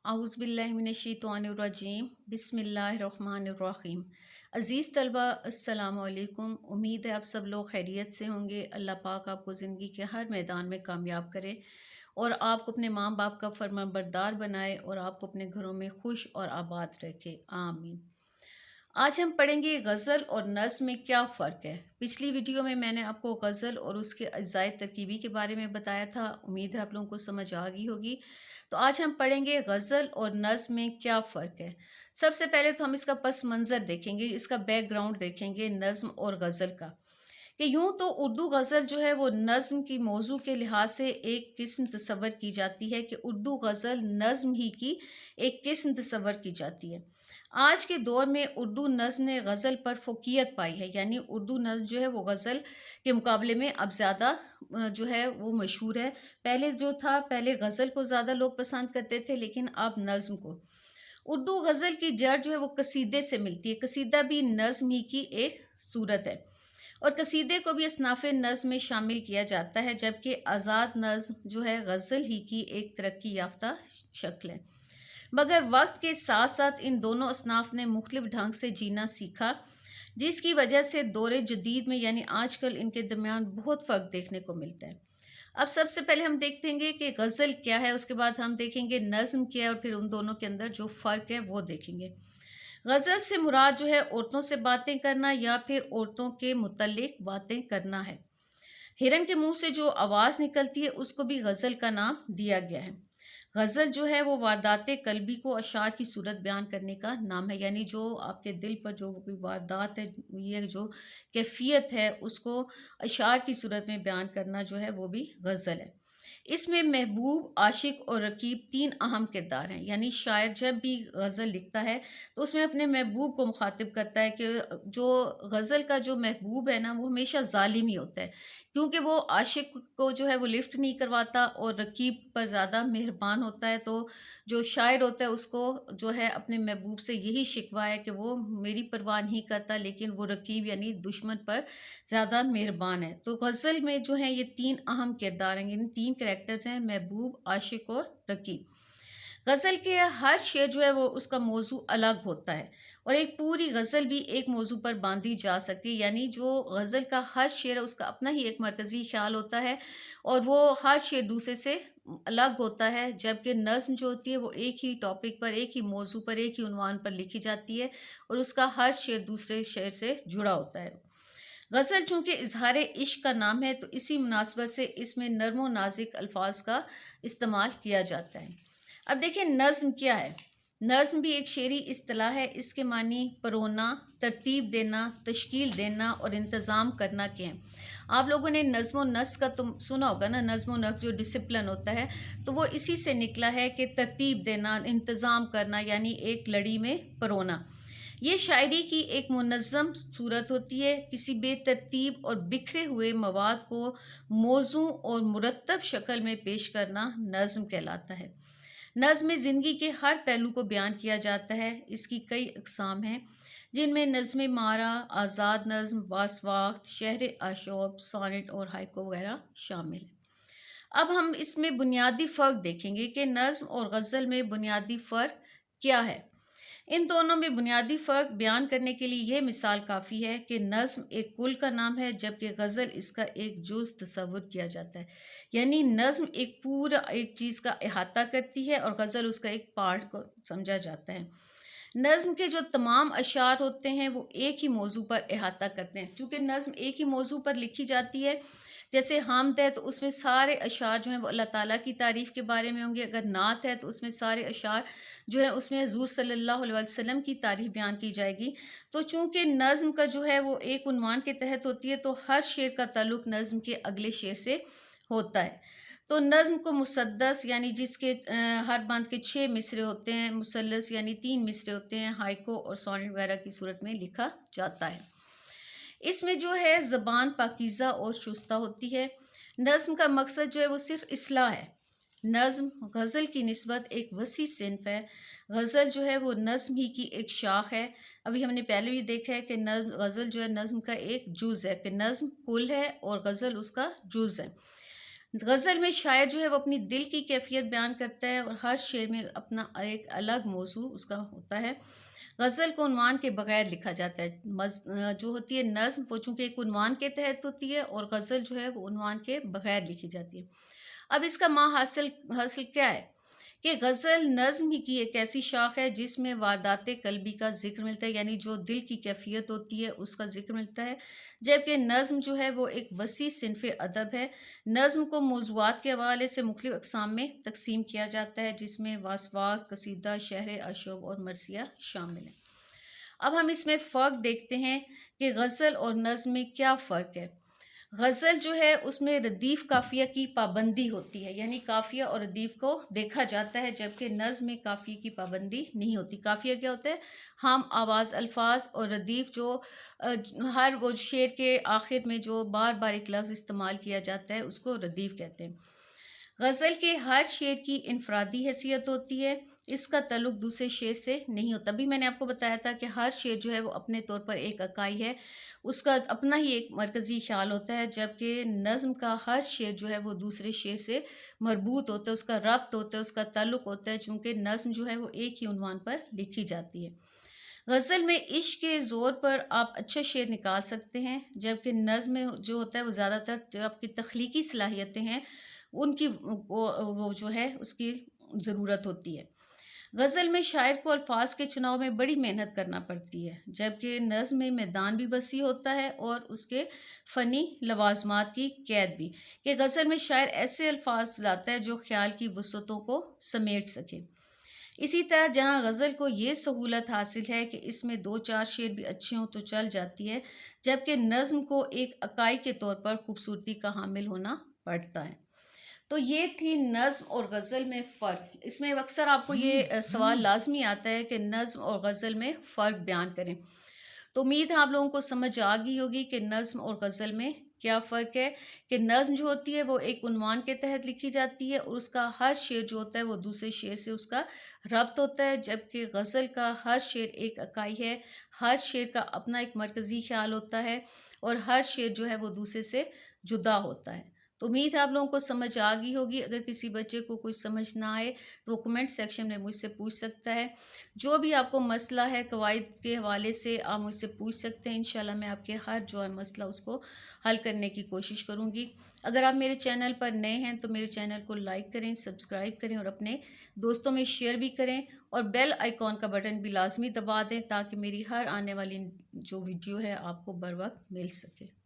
आउज़ बिल्लाहि मिनश्शैतानिर्रजीम बिस्मिल्लाहिर्रहमानिर्रहीम। अज़ीज़ तलबा अस्सलामु अलैकुम। उम्मीद है आप सब लोग खैरियत से होंगे। अल्लाह पाक आपको ज़िंदगी के हर मैदान में कामयाब करे और आपको अपने माँ बाप का फरमाबरदार बनाए और आपको अपने घरों में खुश और आबाद रखे, आमीन। आज हम पढ़ेंगे गज़ल और नज़्म में क्या फ़र्क है। पिछली वीडियो में मैंने आपको गज़ल और उसके अज्जाए तरकीबी के बारे में बताया था। उम्मीद है आप लोगों को समझ आ गई होगी। तो आज हम पढ़ेंगे गज़ल और नज़्म में क्या फ़र्क है। सबसे पहले तो हम इसका पस मंज़र देखेंगे, इसका बैकग्राउंड देखेंगे नज़्म और गज़ल का। कि यूँ तो उर्दू गज़ल जो है वो नज़्म की मौजू के लिहाज से एक किस्म तसव्वुर की जाती है कि उर्दू गज़ल नज़्म ही की एक किस्म तसव्वुर की जाती है। आज के दौर में उर्दू नज़्म ने गज़ल पर फ़ोक़ियत पाई है, यानी उर्दू नज़्म जो है वो गज़ल के मुकाबले में अब ज़्यादा जो है वो मशहूर है। पहले जो था, पहले गज़ल को ज़्यादा लोग पसंद करते थे, लेकिन अब नज़्म को। उर्दू गज़ल की जड़ जो है वो कसीदे से मिलती है। कसीदा भी नज़्म ही की एक सूरत है और कसीदे को भी असनाफ़ नज़्म में शामिल किया जाता है, जबकि आज़ाद नज़्म जो है गज़ल ही की एक तरक्की याफ्ता शक्ल है। मगर वक्त के साथ साथ इन दोनों असनाफ़ ने मुख्तलिफ ढंग से जीना सीखा, जिसकी वजह से दौरे जदीद में यानी आजकल इनके दरमियान बहुत फ़र्क देखने को मिलता है। अब सबसे पहले हम देखेंगे कि गज़ल क्या है, उसके बाद हम देखेंगे नज़्म क्या है और फिर उन दोनों के अंदर जो फ़र्क है वो देखेंगे। गज़ल से मुराद जो है औरतों से बातें करना या फिर औरतों के मुतल्लिक बातें करना है। हिरन के मुंह से जो आवाज़ निकलती है उसको भी गज़ल का नाम दिया गया है। गज़ल जो है वो वारदात कल्बी को अशार की सूरत बयान करने का नाम है, यानी जो आपके दिल पर जो कोई वारदात है, ये जो कैफियत है उसको अशार की सूरत में बयान करना जो है वो भी गज़ल है। इसमें महबूब, आशिक और रकीब तीन अहम किरदार हैं, यानी शायर जब भी गज़ल लिखता है तो उसमें अपने महबूब को मुखातिब करता है कि जो गज़ल का जो महबूब है ना वो हमेशा ज़ालिम ही होता है, क्योंकि वो आशिक को जो है वो लिफ्ट नहीं करवाता और रकीब पर ज़्यादा मेहरबान होता है। तो जो शायर होता है उसको जो है अपने महबूब से यही शिकवा है कि वो मेरी परवाह नहीं करता, लेकिन वो रकीब यानी दुश्मन पर ज़्यादा मेहरबान है। तो गज़ल में जो है ये तीन अहम किरदार हैं, यानी तीन कैरेक्टर्स हैं, महबूब, आशिक और रकीब। गज़ल के हर शेर जो है वो उसका मौजू अलग होता है और एक पूरी गज़ल भी एक मौजू पर बांधी जा सकती है, यानी जो गज़ल का हर शेर है उसका अपना ही एक मरकज़ी ख़्याल होता है और वो हर शेर दूसरे से अलग होता है, जबकि नज़्म जो होती है वो एक ही टॉपिक पर, एक ही मौजू पर, एक ही उन्वान पर लिखी जाती है और उसका हर शेर दूसरे शेर से जुड़ा होता है। गज़ल चूँकि इज़हार इश्क का नाम है तो इसी मुनासबत से इसमें नर्म व नाज़ुक अल्फाज का इस्तेमाल किया जाता है। अब देखिए नज़्म क्या है। नज़्म भी एक शेरी इस्तिलाह है। इसके मानी परोना, तरतीब देना, तश्कील देना और इंतज़ाम करना के हैं। आप लोगों ने नज़्म व नस्क़ का तो सुना होगा ना, नज़्म व नस्क़ जो डिसिप्लिन होता है तो वो इसी से निकला है कि तरतीब देना, इंतज़ाम करना, यानी एक लड़ी में परोना। ये शायरी की एक मुनज़्ज़म सूरत होती है। किसी बेतरतीब और बिखरे हुए मवाद को मौज़ू और मुरत्तब शक्ल में पेश करना नज़्म कहलाता है। नज़्म में ज़िंदगी के हर पहलू को बयान किया जाता है। इसकी कई अक़साम हैं, जिनमें नज़्म मारा, आज़ाद नज़्म, वासवाख्त, शहर आशोब, सोनेट और हाइको वगैरह शामिल हैं। अब हम इसमें बुनियादी फ़र्क देखेंगे कि नज़्म और गज़ल में बुनियादी फ़र्क क्या है। इन दोनों में बुनियादी फ़र्क बयान करने के लिए यह मिसाल काफ़ी है कि नज़्म एक कुल का नाम है, जबकि गज़ल इसका एक जुज़ तस्वुर किया जाता है। यानी नज़्म एक पूरा एक चीज़ का अहाता करती है और गज़ल उसका एक पार्ट को समझा जाता है। नज़्म के जो तमाम अशार होते हैं वो एक ही मौजू पर अहाता करते हैं। चूँकि नज़्म एक ही मौजू पर लिखी जाती है, जैसे हामद है तो उसमें सारे अशार जो हैं वो अल्लाह ताला की तारीफ़ के बारे में होंगे। अगर नात है तो उसमें सारे अशार जो है उसमें हुज़ूर सल्लल्लाहु अलैहि वसल्लम की तारीफ़ बयान की जाएगी। तो चूँकि नज़्म का जो है वो एक उन्वान के तहत होती है तो हर शेर का ताल्लुक़ नज़्म के अगले शेर से होता है। तो नज़्म को मुसद्दस यानी जिसके हर बंद के 6 मिसरे होते हैं, मुसल्लस यानी 3 मिसरे होते हैं, हाइको और सोनेट वगैरह की सूरत में लिखा जाता है। इसमें जो है ज़बान पाकीज़ा और शुस्ता होती है। नज़्म का मकसद जो है वो सिर्फ़ इस्लाह है। नज़्म गज़ल की निस्बत एक वसी सिन्फ़ है। गज़ल जो है वो नज़्म ही की एक शाख है। अभी हमने पहले भी देखा है कि गज़ल जो है नज़्म का एक जुज़ है, कि नज़्म कुल है और गज़ल उसका जुज़ है। غزل میں شاعر جو ہے وہ اپنی دل کی کیفیت بیان کرتا ہے اور ہر شعر میں اپنا ایک الگ موضوع اس کا ہوتا ہے۔ غزل کو عنوان کے بغیر لکھا جاتا ہے، جو ہوتی ہے نظم وہ چونکہ ایک عنوان کے تحت ہوتی ہے، اور غزل جو ہے وہ عنوان کے بغیر لکھی جاتی ہے۔ اب اس کا حاصل کیا ہے کہ غزل نظم ہی کی ایک ایسی شاخ ہے جس میں واردات قلبی کا ذکر ملتا ہے، یعنی جو دل کی کیفیت ہوتی ہے اس کا ذکر ملتا ہے، جبکہ نظم جو ہے وہ ایک وسیع صنف ادب ہے۔ نظم کو موضوعات کے حوالے سے مختلف اقسام میں تقسیم کیا جاتا ہے، جس میں وصفات، قصیدہ، شعر، اشعب اور مرثیہ شامل ہیں۔ اب ہم اس میں فرق دیکھتے ہیں کہ غزل اور نظم میں کیا فرق ہے۔ غزل جو ہے اس میں ردیف قافیہ کی پابندی ہوتی ہے، یعنی قافیہ اور ردیف کو دیکھا جاتا ہے، جبکہ نظم میں قافیہ کی پابندی نہیں ہوتی۔ قافیہ کیا ہوتا ہے؟ ہم آواز الفاظ، اور ردیف جو ہر وہ شعر کے آخر میں جو بار بار ایک لفظ استعمال کیا جاتا ہے اس کو ردیف کہتے ہیں۔ غزل کے ہر شعر کی انفرادی حیثیت ہوتی ہے، اس کا تعلق دوسرے شعر سے نہیں ہوتا۔ ابھی میں نے آپ کو بتایا تھا کہ ہر شعر جو ہے وہ اپنے طور پر ایک اکائی ہے، اس کا اپنا ہی ایک مرکزی خیال ہوتا ہے، جبکہ نظم کا ہر شعر جو ہے وہ دوسرے شعر سے مربوط ہوتا ہے، اس کا ربط ہوتا ہے، اس کا تعلق ہوتا ہے، چونکہ نظم جو ہے وہ ایک ہی عنوان پر لکھی جاتی ہے۔ غزل میں عشق کے زور پر آپ اچھے شعر نکال سکتے ہیں، جبکہ نظم میں جو ہوتا ہے وہ زیادہ تر جو آپ کی تخلیقی صلاحیتیں ہیں ان کی وہ جو ہے اس کی ضرورت ہوتی ہے۔ غزل میں شاعر کو الفاظ کے چناؤ میں بڑی محنت کرنا پڑتی ہے، جبکہ نظم میں میدان بھی وسیع ہوتا ہے اور اس کے فنی لوازمات کی قید بھی، کہ غزل میں شاعر ایسے الفاظ لاتا ہے جو خیال کی وسعتوں کو سمیٹ سکے۔ اسی طرح جہاں غزل کو یہ سہولت حاصل ہے کہ اس میں دو چار شعر بھی اچھے ہوں تو چل جاتی ہے، جبکہ نظم کو ایک اکائی کے طور پر خوبصورتی کا حامل ہونا پڑتا ہے۔ تو یہ تھی نظم اور غزل میں فرق۔ اس میں اکثر آپ کو یہ سوال لازمی آتا ہے کہ نظم اور غزل میں فرق بیان کریں۔ تو امید ہے آپ لوگوں کو سمجھ آ گئی ہوگی کہ نظم اور غزل میں کیا فرق ہے، کہ نظم جو ہوتی ہے وہ ایک عنوان کے تحت لکھی جاتی ہے اور اس کا ہر شعر جو ہوتا ہے وہ دوسرے شعر سے اس کا ربط ہوتا ہے، جبکہ غزل کا ہر شعر ایک اکائی ہے، ہر شعر کا اپنا ایک مرکزی خیال ہوتا ہے اور ہر شعر جو ہے وہ دوسرے سے جدا ہوتا ہے۔ تو امید ہے آپ لوگوں کو سمجھ آ گئی ہوگی۔ اگر کسی بچے کو کچھ سمجھ نہ آئے تو وہ کمنٹ سیکشن میں مجھ سے پوچھ سکتا ہے۔ جو بھی آپ کو مسئلہ ہے قواعد کے حوالے سے آپ مجھ سے پوچھ سکتے ہیں، انشاءاللہ میں آپ کے ہر جو ہے مسئلہ اس کو حل کرنے کی کوشش کروں گی۔ اگر آپ میرے چینل پر نئے ہیں تو میرے چینل کو لائک کریں، سبسکرائب کریں اور اپنے دوستوں میں شیئر بھی کریں، اور بیل آئیکن کا بٹن بھی لازمی دبا دیں تاکہ میری ہر آنے والی جو ویڈیو ہے آپ کو بر وقت مل سکے۔